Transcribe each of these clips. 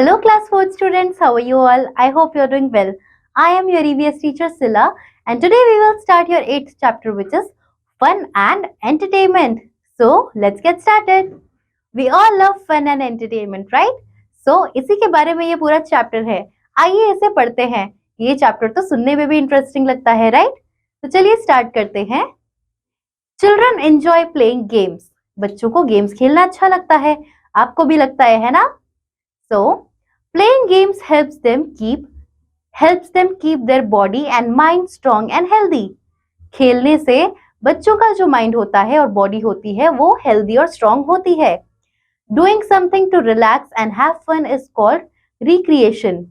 Hello, class 4 students. How are you all? I hope you're doing well. I am your EVS teacher Silla, and today we will start your 8th chapter, which is fun and entertainment. So, let's get started. We all love fun and entertainment, right? So, इसी के बारे में ये पूरा chapter है. आइए इसे पढ़ते हैं. ये चैप्टर तो सुनने में भी इंटरेस्टिंग लगता है, राइट? तो चलिए स्टार्ट करते हैं. Children enjoy playing games. बच्चों को गेम्स खेलना अच्छा लगता है. आपको भी लगता है ना? So, playing games helps them keep their body and mind strong and healthy. खेलने से बच्चों का जो माइंड होता है और बॉडी होती है वो हेल्दी और स्ट्रांग होती है. Doing something to relax and have fun is called recreation.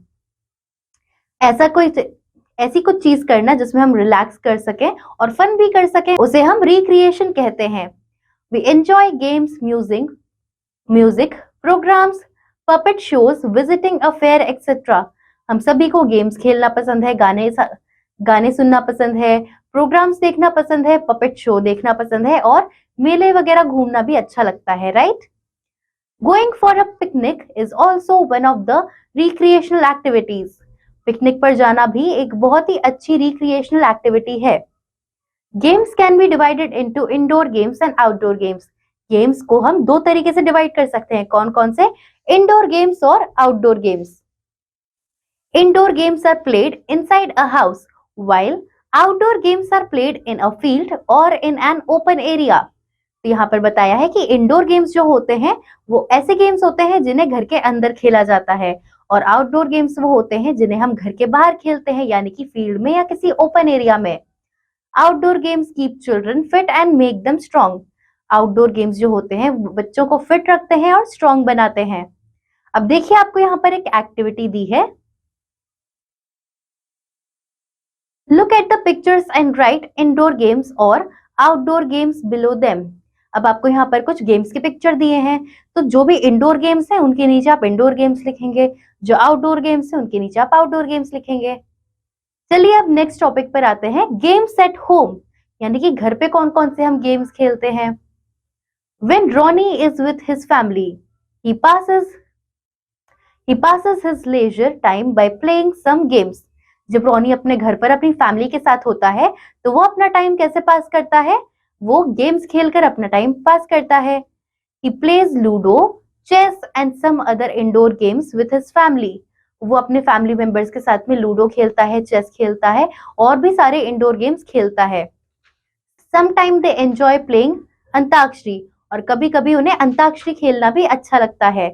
ऐसी कुछ चीज करना जिसमें हम रिलैक्स कर सकें और फन भी कर सकें, उसे हम रिक्रिएशन कहते हैं. We enjoy games, music, programs, puppet shows, visiting a fair, etc. हम सभी को गेम्स खेलना पसंद है, गाने सुनना पसंद है, प्रोग्राम्स देखना पसंद है, पपेट शो देखना पसंद है और मेले वगैरह घूमना भी अच्छा लगता है, right? Going for a picnic is also one of the recreational activities. Picnic पर जाना भी एक बहुत ही अच्छी रिक्रिएशनल एक्टिविटी है. Games can be divided into indoor games and outdoor games. Games को हम दो तरीके से डिवाइड कर सकते हैं. कौन कौन से? इंडोर गेम्स और outdoor games. Indoor games are played inside a house while outdoor games are played in a field और इन एन ओपन एरिया. तो यहाँ पर बताया है कि इंडोर गेम्स जो होते हैं वो ऐसे गेम्स होते हैं जिन्हें घर के अंदर खेला जाता है और आउटडोर गेम्स वो होते हैं जिन्हें हम घर के बाहर खेलते हैं, यानी कि फील्ड में या किसी ओपन एरिया में. Outdoor games keep children fit and make them strong. Outdoor games जो होते हैं बच्चों को फिट रखते हैं और स्ट्रॉन्ग बनाते हैं. अब देखिए आपको यहाँ पर एक एक्टिविटी दी है. Look at the pictures and right indoor games और आउटडोर गेम्स बिलो देम. अब आपको यहाँ पर कुछ गेम्स के पिक्चर दिए हैं, तो जो भी इंडोर गेम्स हैं उनके नीचे आप इंडोर गेम्स लिखेंगे, जो आउटडोर गेम्स हैं उनके नीचे आप आउटडोर गेम्स लिखेंगे. चलिए अब नेक्स्ट टॉपिक पर आते हैं. गेम्स एट होम, यानी कि घर पे कौन कौन से हम गेम्स खेलते हैं. When Ronnie is with his family, he passes his leisure time by playing some games. जब रॉनी अपने घर पर अपनी फैमिली के साथ होता है तो वो अपना टाइम कैसे पास करता है? वो गेम्स खेलकर अपना टाइम पास करता है. He plays Ludo, chess and some other indoor games with his family. वो अपने फैमिली मेंबर्स के साथ में लूडो खेलता है, चेस खेलता है और भी सारे इंडोर गेम्स खेलता है. Sometimes they enjoy playing antakshari, और कभी कभी उन्हें अंताक्षरी खेलना भी अच्छा लगता है.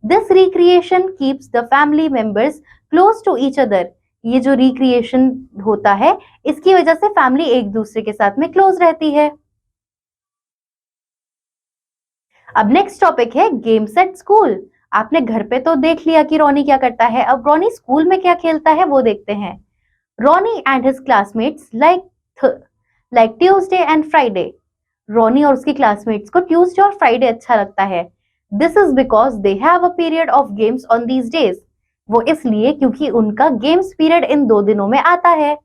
This recreation keeps the family members close to each other. ये जो रिक्रिएशन होता है इसकी वजह से फैमिली एक दूसरे के साथ में क्लोज रहती है. अब नेक्स्ट टॉपिक है गेम्स एट स्कूल. आपने घर पे तो देख लिया कि रॉनी क्या करता है, अब रॉनी स्कूल में क्या खेलता है वो देखते हैं. Ronnie and his classmates like Tuesday and Friday. Ronnie और उसके क्लासमेट्स को ट्यूसडे और फ्राइडे अच्छा लगता है. This is because they have a period of games on these days. वो इसलिए क्योंकि उनका गेम्स पीरियड इन 2 दिनों में आता है.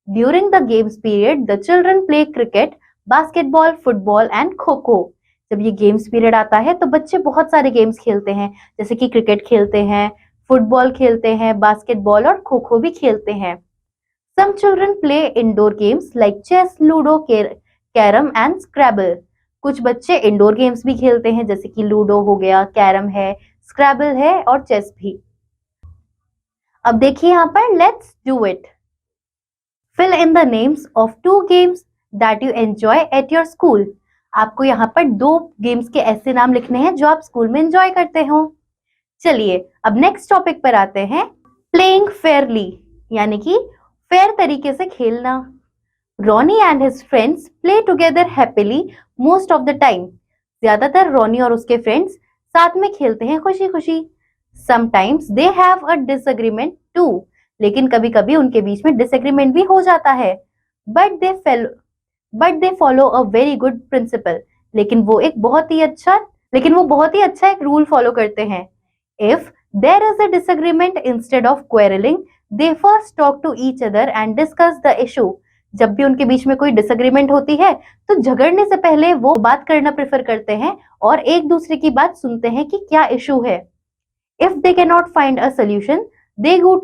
During the games period the children play cricket, basketball, football and kho kho. जब ये गेम्स पीरियड आता है तो बच्चे बहुत सारे गेम्स खेलते हैं, जैसे कि क्रिकेट खेलते हैं, फुटबॉल खेलते हैं, बास्केटबॉल और खो खो भी खेलते हैं. Some children play indoor games like chess, ludo, carrom and scrabble. कुछ बच्चे इंडोर गेम्स भी खेलते हैं, जैसे कि लूडो हो गया, कैरम है, स्क्रैबल है और चेस भी. अब देखिए यहाँ पर let's do it. Fill in the names of 2 games that you enjoy at your school. आपको यहाँ पर 2 गेम्स के ऐसे नाम लिखने हैं जो आप स्कूल में एंजॉय करते हो. चलिए अब नेक्स्ट टॉपिक पर आते हैं. प्लेइंग फेयरली, यानी कि फेयर तरीके से खेलना. Ronnie and his friends play together happily most of the time. ज्यादातर रॉनी और उसके फ्रेंड्स साथ में खेलते हैं खुशी खुशी. Sometimes they have a disagreement too. लेकिन कभी कभी उनके बीच में डिसएग्रीमेंट भी हो जाता है. But they follow a very good principle. लेकिन वो बहुत ही अच्छा एक रूल फॉलो करते हैं. If there is a disagreement, instead of quarreling, they first talk to each other and discuss the issue. जब भी उनके बीच में कोई डिसएग्रीमेंट होती है तो झगड़ने से पहले वो बात करना प्रेफर करते हैं और एक दूसरे की बात सुनते हैं कि क्या इशू है. If they cannot find a solution, they go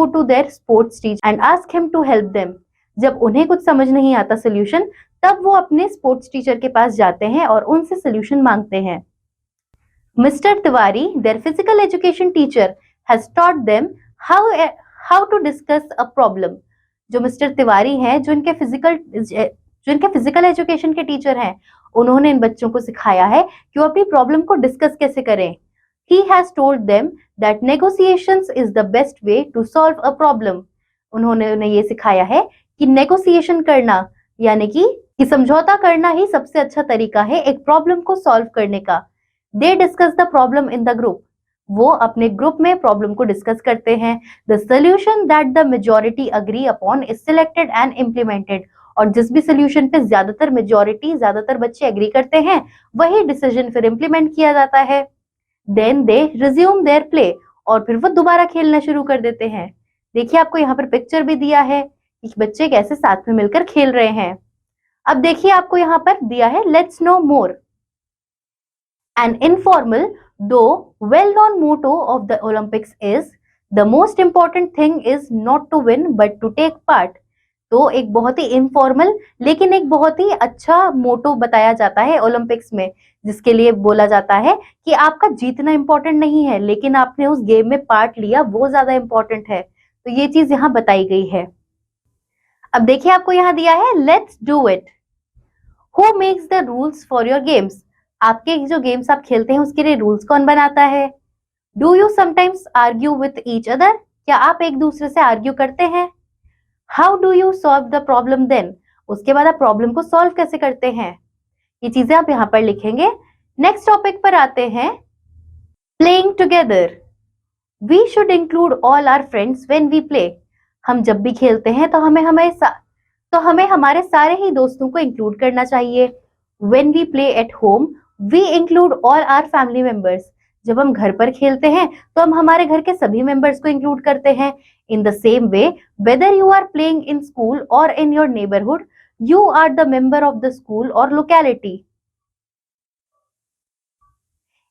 to their sports teacher and ask him to help them. जब उन्हें कुछ समझ नहीं आता सोल्यूशन, तब वो अपने स्पोर्ट्स टीचर के पास जाते हैं और उनसे सोल्यूशन मांगते हैं. Mister Tiwari, their physical education teacher, has taught them how to discuss a problem. जो मिस्टर तिवारी हैं, जो इनके फिजिकल एजुकेशन के टीचर हैं, उन्होंने इन बच्चों को सिखाया है कि वो अपनी प्रॉब्लम को डिस्कस कैसे करें. He has told them that negotiations is the best way to solve a problem. उन्होंने उन्हें ये सिखाया है कि नेगोशिएशन करना यानी कि समझौता करना ही सबसे अच्छा तरीका है एक प्रॉब्लम को सॉल्व करने का. They discuss the problem in the group. वो अपने ग्रुप में प्रॉब्लम को डिस्कस करते हैं. The solution that the majority agree upon is selected and implemented. और जिस भी सोल्यूशन पे ज्यादातर बच्चे एग्री करते हैं, वही डिसीजन फिर इम्प्लीमेंट किया जाता है. Then they resume their play. और फिर वो दोबारा खेलना शुरू कर देते हैं. देखिए आपको यहाँ पर पिक्चर भी दिया है कि बच्चे कैसे साथ में मिलकर खेल रहे हैं. अब देखिए आपको यहाँ पर दिया है let's no more. An informal though well-known motto of the Olympics is the most important thing is not to win but to take part. तो एक बहुत ही इनफॉर्मल लेकिन एक बहुत ही अच्छा मोटो बताया जाता है ओलंपिक्स में, जिसके लिए बोला जाता है कि आपका जीतना इंपॉर्टेंट नहीं है, लेकिन आपने उस गेम में पार्ट लिया वो ज्यादा इंपॉर्टेंट है. तो ये चीज यहाँ बताई गई है. अब देखिए आपको यहाँ दिया है let's do it. Who makes the rules for your games. आपके जो गेम्स आप खेलते हैं उसके लिए रूल्स कौन बनाता है. Do you sometimes argue with each other. क्या आप एक दूसरे से आर्ग्यू करते हैं. How do you solve the problem then. उसके बाद आप प्रॉब्लम को सॉल्व कैसे करते हैं. ये चीजें आप यहाँ पर लिखेंगे. नेक्स्ट टॉपिक पर आते हैं playing together. We should include all our friends when we play. हम जब भी खेलते हैं तो हमें हमारे सारे ही दोस्तों को इंक्लूड करना चाहिए. When we play at home, we include all our family members. जब हम घर पर खेलते हैं तो हम हमारे घर के सभी मेंबर्स को इंक्लूड करते हैं. In the same way, whether you are playing in school or in your neighborhood, you are the member of the school or locality.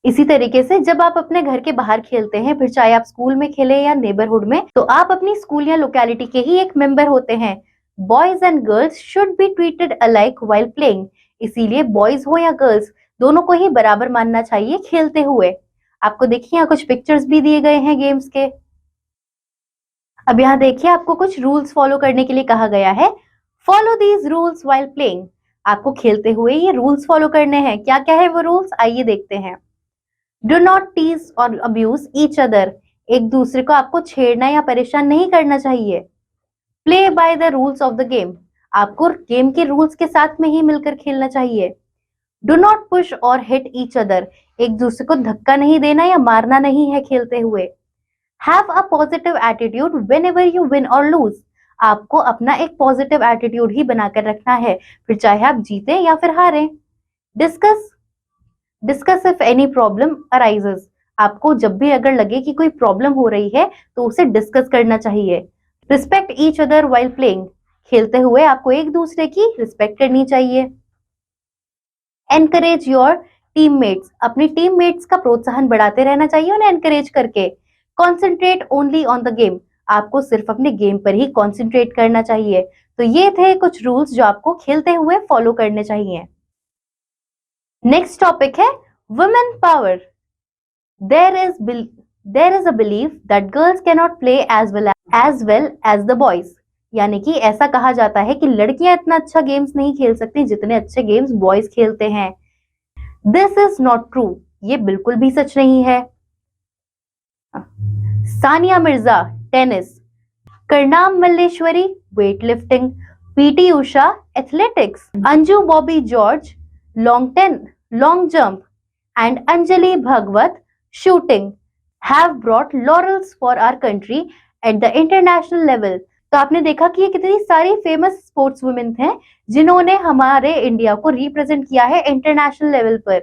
इसी तरीके से जब आप अपने घर के बाहर खेलते हैं, फिर चाहे आप स्कूल में खेले या नेबरहुड में, तो आप अपनी स्कूल या लोकेलिटी के ही एक मेंबर होते हैं. Boys and girls should be treated alike while playing. इसीलिए बॉयज हो या गर्ल्स दोनों को ही बराबर मानना चाहिए खेलते हुए. आपको देखिए यहाँ कुछ पिक्चर्स भी दिए गए हैं गेम्स के. अब यहाँ देखिए आपको कुछ रूल्स फॉलो करने के लिए कहा गया है. Follow these rules while playing. आपको खेलते हुए ये रूल्स फॉलो करने हैं. क्या क्या है वो रूल्स, आइए देखते हैं. डू नॉट टीज और अब्यूज ईच अदर. एक दूसरे को आपको छेड़ना या परेशान नहीं करना चाहिए. Play by the rules of the game. आपको गेम के रूल्स के साथ में ही मिलकर खेलना चाहिए. डू नॉट पुश और हिट ईच अदर. एक दूसरे को धक्का नहीं देना या मारना नहीं है खेलते हुए. Have a positive attitude whenever you win और लूज. आपको अपना एक पॉजिटिव एटीट्यूड ही बनाकर रखना है, फिर चाहे आप जीते या फिर हारें. Discuss if any problem arises. आपको जब भी अगर लगे कि कोई प्रॉब्लम हो रही है तो उसे डिस्कस करना चाहिए. Respect each other while playing. खेलते हुए आपको एक दूसरे की रिस्पेक्ट करनी चाहिए. Encourage your teammates. अपनी टीममेट्स का प्रोत्साहन बढ़ाते रहना चाहिए उन्हें एनकरेज करके. Concentrate only on the game. आपको सिर्फ अपने गेम पर ही कॉन्सेंट्रेट करना चाहिए. तो ये थे कुछ रूल्स जो आपको खेलते हुए फॉलो करने चाहिए. नेक्स्ट टॉपिक है women power. There is a belief that girls cannot play as well as the boys. यानी कि ऐसा कहा जाता है कि लड़कियां इतना अच्छा गेम्स नहीं खेल सकती जितने अच्छे गेम्स बॉयज खेलते हैं. This is not true. ये बिल्कुल भी सच नहीं है. Sania Mirza tennis, Karnam Malleswari weight lifting, PT Usha athletics, Anju Bobby George long jump and Anjali Bhagwat shooting have brought laurels for our country at the international level. तो आपने देखा कि ये कितनी सारी फेमस स्पोर्ट्स वुमेन हैं जिन्होंने हमारे इंडिया को रिप्रेजेंट किया है इंटरनेशनल लेवल पर.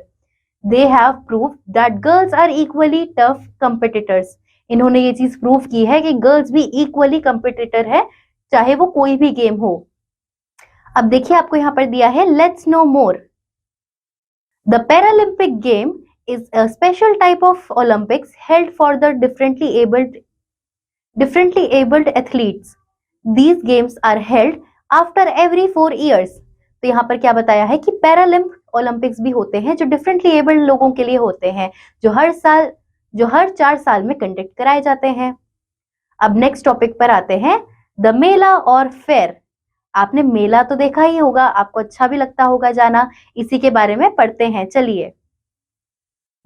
They have proved that girls are equally tough competitors. इन्होंने ये चीज प्रूव की है कि गर्ल्स भी इक्वली कंपिटिटर है, चाहे वो कोई भी गेम हो. अब देखिए आपको यहाँ पर दिया है let's no more. The Paralympic game is a special type of Olympics held for the differently abled athletes. These games are held after every 4 years. तो यहाँ पर क्या बताया है कि पैरालिम्प ओलंपिक्स भी होते हैं जो डिफरेंटली एबल्ड लोगों के लिए होते हैं, जो हर 4 साल में कंडक्ट कराए जाते हैं। अब नेक्स्ट टॉपिक पर आते हैं, द मेला और फेयर। आपने मेला तो देखा ही होगा, आपको अच्छा भी लगता होगा जाना, इसी के बारे में पढ़ते हैं, चलिए।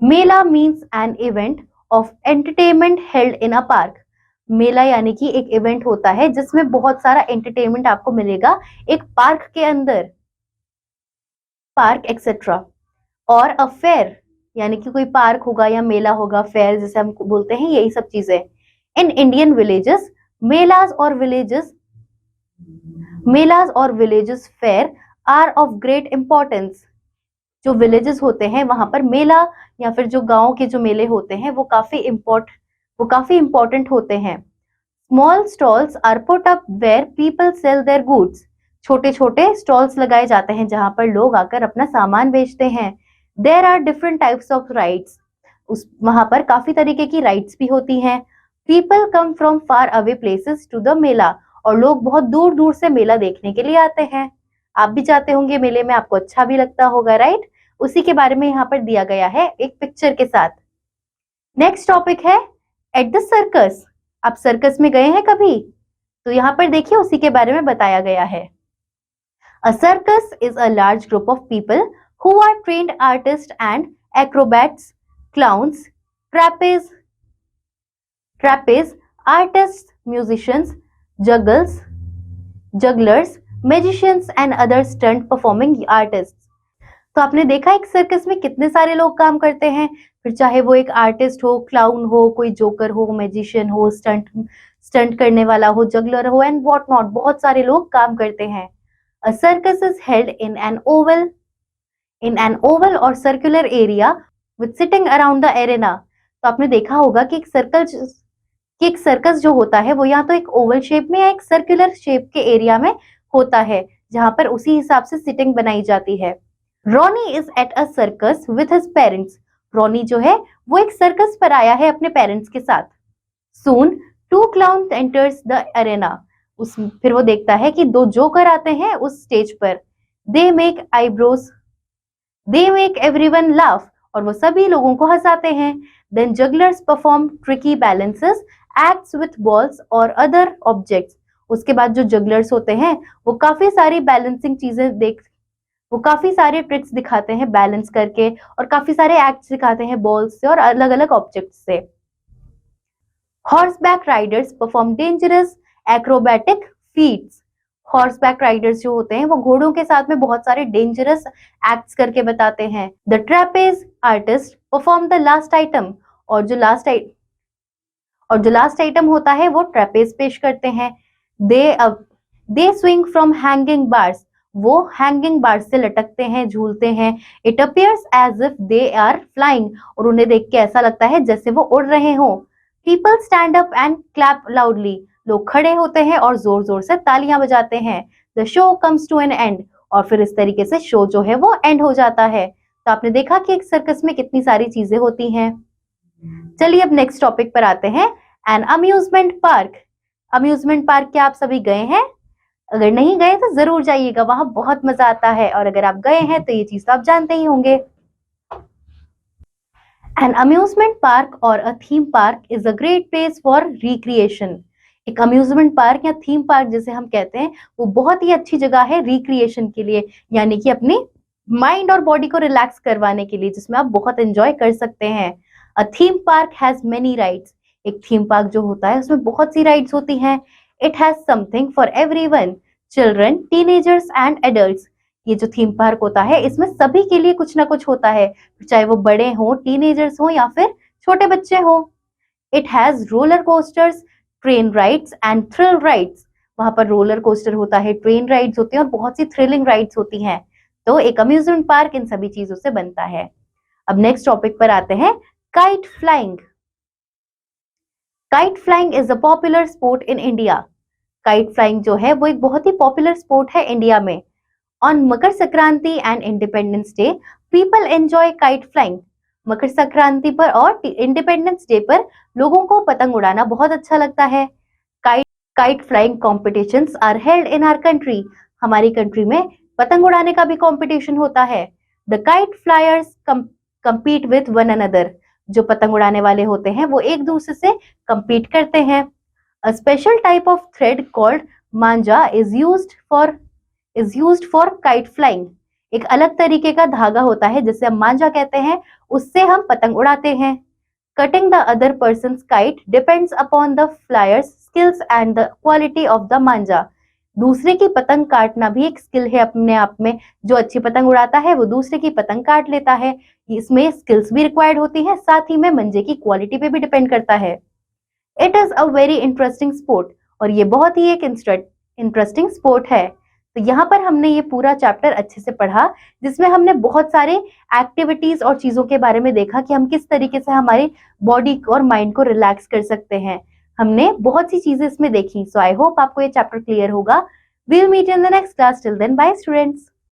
Mela means an event of entertainment held in a park. मेला यानी कि एक इवेंट होता है जिसमें बहुत सारा एंटरटेनमेंट आपको मिलेगा एक पार्क के अंदर, पार्क एक्सेट्रा। और अ फेयर यानी कि कोई पार्क होगा या मेला होगा, फेयर जैसे हम बोलते हैं, यही सब चीजें। इन इंडियन विलेजेस मेलाज और villages fair are of great importance. जो विलेजेस होते हैं वहां पर मेला या फिर जो गांव के जो मेले होते हैं वो काफी इंपॉर्टेंट होते हैं। Small stalls are put up where people sell their goods. छोटे छोटे स्टॉल्स लगाए जाते हैं जहां पर लोग आकर अपना सामान बेचते हैं। There are different types of rides. वहां पर काफी तरीके की राइड्स भी होती हैं। People come from far away places to the mela. और लोग बहुत दूर दूर से मेला देखने के लिए आते हैं। आप भी जाते होंगे मेले में, आपको अच्छा भी लगता होगा, राइट? उसी के बारे में यहाँ पर दिया गया है एक पिक्चर के साथ। नेक्स्ट टॉपिक है एट द सर्कस। आप सर्कस में गए हैं कभी? तो यहाँ पर देखिए उसी के बारे में बताया गया है। A circus is a large group of people who are trained artist and acrobats, clowns, trapeze artist, musicians, jugglers, magicians and other stunt performing artist. तो आपने देखा एक सर्कस में कितने सारे लोग काम करते हैं, फिर चाहे वो एक आर्टिस्ट हो, क्लाउन हो, कोई जोकर हो, मैजिशियन हो, स्टंट करने वाला हो, जगलर हो एंड व्हाट नॉट, बहुत सारे लोग काम करते हैं। A circus is held in an oval और circular area with sitting around the arena. तो आपने देखा होगा कि एक सर्कस जो होता है वो या तो एक ओवल शेप में या एक सर्कुलर शेप के एरिया में होता है, जहां पर उसी हिसाब से सिटिंग बनाई जाती है। Ronnie is at a circus with his parents. Ronnie जो है वो एक सर्कस पर आया है अपने पेरेंट्स के साथ। Soon to clown enters the arena. फिर वो देखता है कि 2 जोकर आते हैं उस स्टेज पर। They make everyone laugh. और वो सभी लोगों को हंसाते हैं। Then jugglers perform tricky balances, acts with balls और अदर ऑब्जेक्ट्स। उसके बाद जो जगलर्स होते हैं वो काफी सारी ट्रिक्स दिखाते हैं बैलेंस करके, और काफी सारे एक्ट्स दिखाते हैं बॉल्स से और अलग अलग ऑब्जेक्ट्स से। Horseback riders perform dangerous acrobatic feats. Horseback riders जो होते हैं वो घोड़ों के साथ में बहुत सारे डेंजरस एक्ट्स करके बताते हैं। The trapeze artist perform the last item. और जो लास्ट आइटम होता है वो ट्रैपेज पेश करते हैं। They swing from hanging bars. वो हैंगिंग बार्स से लटकते हैं, झूलते हैं। It appears as if they are flying. और उन्हें देख के ऐसा लगता है जैसे वो उड़ रहे हो। People stand up and clap loudly. लोग खड़े होते हैं और जोर जोर से तालियां बजाते हैं। The show comes to an end. और फिर इस तरीके से शो जो है वो एंड हो जाता है। तो आपने देखा कि एक सर्कस में कितनी सारी चीजें होती हैं। चलिए अब नेक्स्ट टॉपिक पर आते हैं, an amusement park. Amusement park क्या आप सभी गए हैं? अगर नहीं गए तो जरूर जाइएगा, वहां बहुत मजा आता है। और अगर आप गए हैं तो ये चीज तो आप जानते ही होंगे। एन अम्यूजमेंट पार्क और a theme park is a great place for recreation. एक अम्यूजमेंट पार्क या थीम पार्क जिसे हम कहते हैं वो बहुत ही अच्छी जगह है रिक्रिएशन के लिए, यानी कि अपनी माइंड और बॉडी को रिलैक्स करवाने के लिए, जिसमें आप बहुत एंजॉय कर सकते हैं। A theme park has many rides. एक थीम पार्क जो होता है उसमें बहुत सी राइड्स होती हैं। It has something for everyone, children, teenagers and adults. ये जो थीम पार्क होता है इसमें सभी के लिए कुछ ना कुछ होता है, चाहे वो बड़े हो, टीनेजर्स हो या फिर छोटे बच्चे हो। It has roller coasters, train rides and thrill rides. वहां पर रोलर कोस्टर होता है, ट्रेन राइड्स होती हैं और बहुत सी थ्रिलिंग राइड्स होती हैं। तो एक अम्यूजमेंट पार्क इन सभी चीजों से बनता है। अब नेक्स्ट टॉपिक पर आते हैं, kite flying. Kite flying is a popular sport in India. Kite flying जो है वो एक बहुत ही पॉपुलर स्पोर्ट है इंडिया में। On Makar Sankranti and Independence Day people enjoy kite flying. Makar Sankranti पर और इंडिपेंडेंस डे पर लोगों को पतंग उड़ाना बहुत अच्छा लगता है। Kite flying competitions are held in our country. हमारी कंट्री में पतंग उड़ाने का भी कंपटीशन होता है। The kite flyers compete with one another। जो पतंग उड़ाने वाले होते हैं वो एक दूसरे से compete करते हैं। A special type of thread called manja is used for kite flying। एक अलग तरीके का धागा होता है जिसे हम मांझा कहते हैं, उससे हम पतंग उड़ाते हैं। Cutting the other person's kite depends upon the flyer's skills and the quality of the manja। दूसरे की पतंग काटना भी एक स्किल है अपने आप में। जो अच्छी पतंग उड़ाता है वो दूसरे की पतंग काट लेता है। इसमें स्किल्स भी रिक्वायर्ड होती है, साथ ही में मंजे की क्वालिटी पे भी डिपेंड करता है। It is a very interesting sport. और ये बहुत ही एक इंटरेस्टिंग स्पोर्ट है। तो यहाँ पर हमने ये पूरा चैप्टर अच्छे से पढ़ा, जिसमें हमने बहुत सारे एक्टिविटीज और चीजों के बारे में देखा कि हम किस तरीके से हमारी बॉडी और माइंड को रिलैक्स कर सकते हैं। हमने बहुत सी चीजें इसमें देखी। सो आई होप आपको ये चैप्टर क्लियर होगा। We'll meet in the next class. Till then bye students.